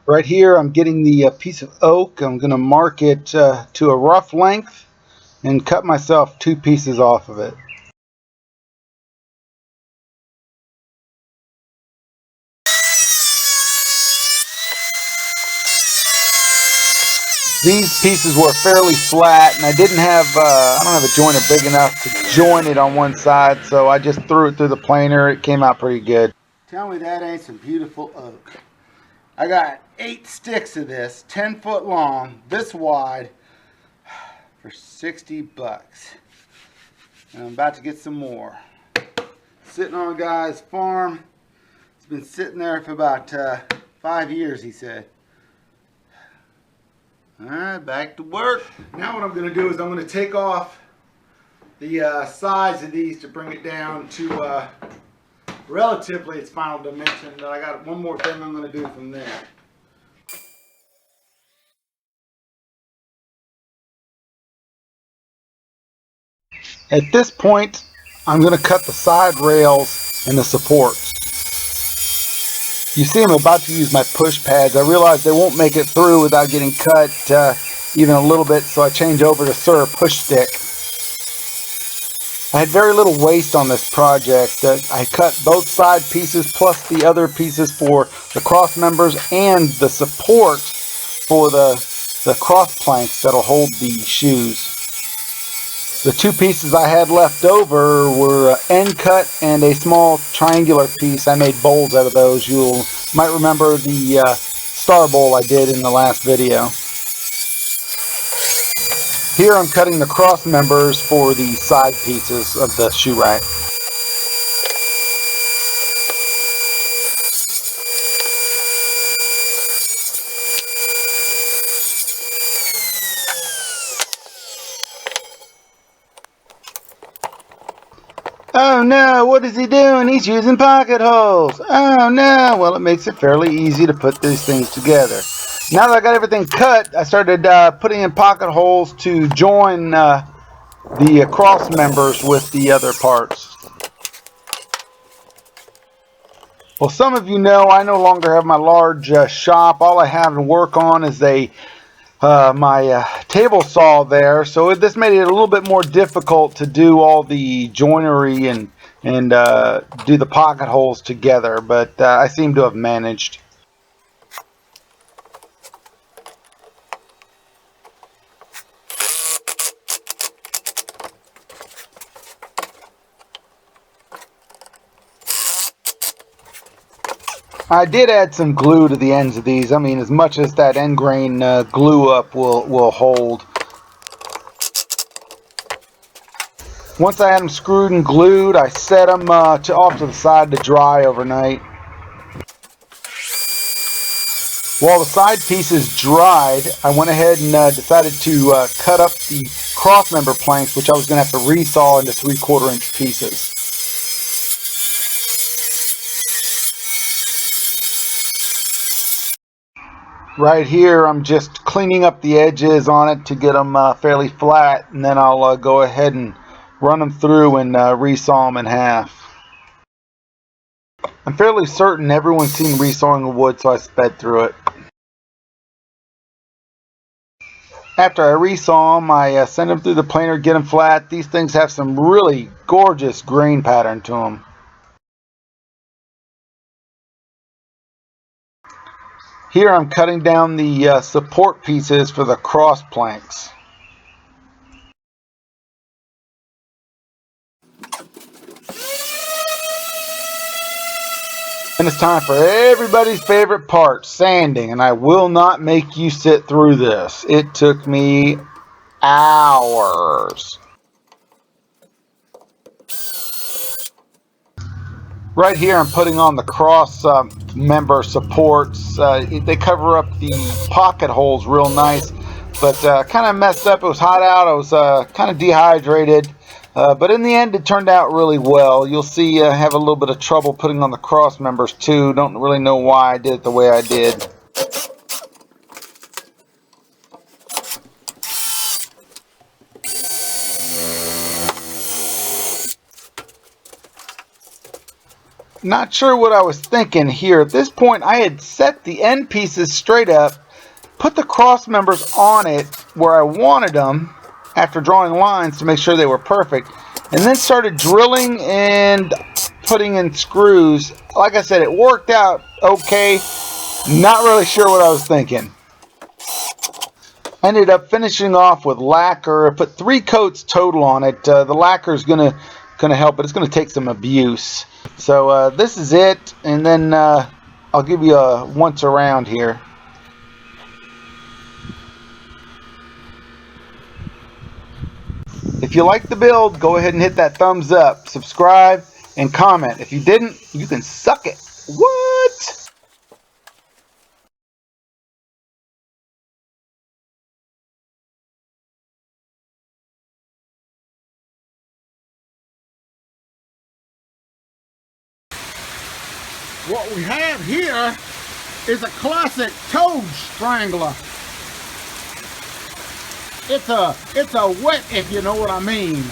Right here I'm getting the piece of oak. I'm going to mark it to a rough length and cut myself 2 pieces off of it. These pieces were fairly flat, and I didn't have, I don't have a joiner big enough to join it on one side, so I just threw it through the planer. It came out pretty good. Tell me that ain't some beautiful oak. I got 8 sticks of this, 10 foot long, this wide, for 60 bucks. And I'm about to get some more. Sitting on a guy's farm. It's been sitting there for about 5 years, he said. Alright, back to work. Now what I'm going to do is I'm going to take off the size of these to bring it down to relatively its final dimension. But I got one more thing I'm going to do from there. At this point, I'm going to cut the side rails and the supports. You see I'm about to use my push pads. I realize they won't make it through without getting cut even a little bit, so I change over to Sur push stick. I had very little waste on this project. I cut both side pieces plus the other pieces for the cross members and the support for the cross planks that'll hold the shoes. The 2 pieces I had left over were end cut and a small triangular piece. I made bowls out of those. You might remember the star bowl I did in the last video. Here I'm cutting the cross members for the side pieces of the shoe rack. Oh no, what is he doing? He's using pocket holes. Oh no, well it makes it fairly easy to put these things together. Now that I got everything cut, I started putting in pocket holes to join the cross members with the other parts. Well, some of you know I no longer have my large shop. All I have to work on is my table saw there, so this made it a little bit more difficult to do all the joinery and do the pocket holes together, but I seem to have managed. I did add some glue to the ends of these. I mean, as much as that end grain glue up will hold. Once I had them screwed and glued, I set them off to the side to dry overnight. While the side pieces dried, I went ahead and decided to cut up the cross member planks, which I was going to have to resaw into 3/4 inch pieces. Right here, I'm just cleaning up the edges on it to get them fairly flat, and then I'll go ahead and run them through and resaw them in half. I'm fairly certain everyone's seen resawing the wood, so I sped through it. After I resaw them, I send them through the planer, get them flat. These things have some really gorgeous grain pattern to them. Here I'm cutting down the support pieces for the cross planks. And it's time for everybody's favorite part, sanding. And I will not make you sit through this. It took me hours. Right here I'm putting on the cross member supports. They cover up the pocket holes real nice, but kind of messed up. It was hot out. I was kind of dehydrated, but in the end it turned out really well. You'll see I have a little bit of trouble putting on the cross members too. Don't really know why I did it the way I did. Not sure what I was thinking here. At this point, I had set the end pieces straight up, put the cross members on it where I wanted them after drawing lines to make sure they were perfect, and then started drilling and putting in screws. Like I said, it worked out okay. Not really sure what I was thinking. Ended up finishing off with lacquer. I put 3 coats total on it. The lacquer is gonna help, but it's gonna take some abuse. So this is it, and then I'll give you a once around here. If you like the build, go ahead and hit that thumbs up, subscribe, and comment. If you didn't, you can suck it. What? What we have here is a classic toad strangler. It's a wet, if you know what I mean.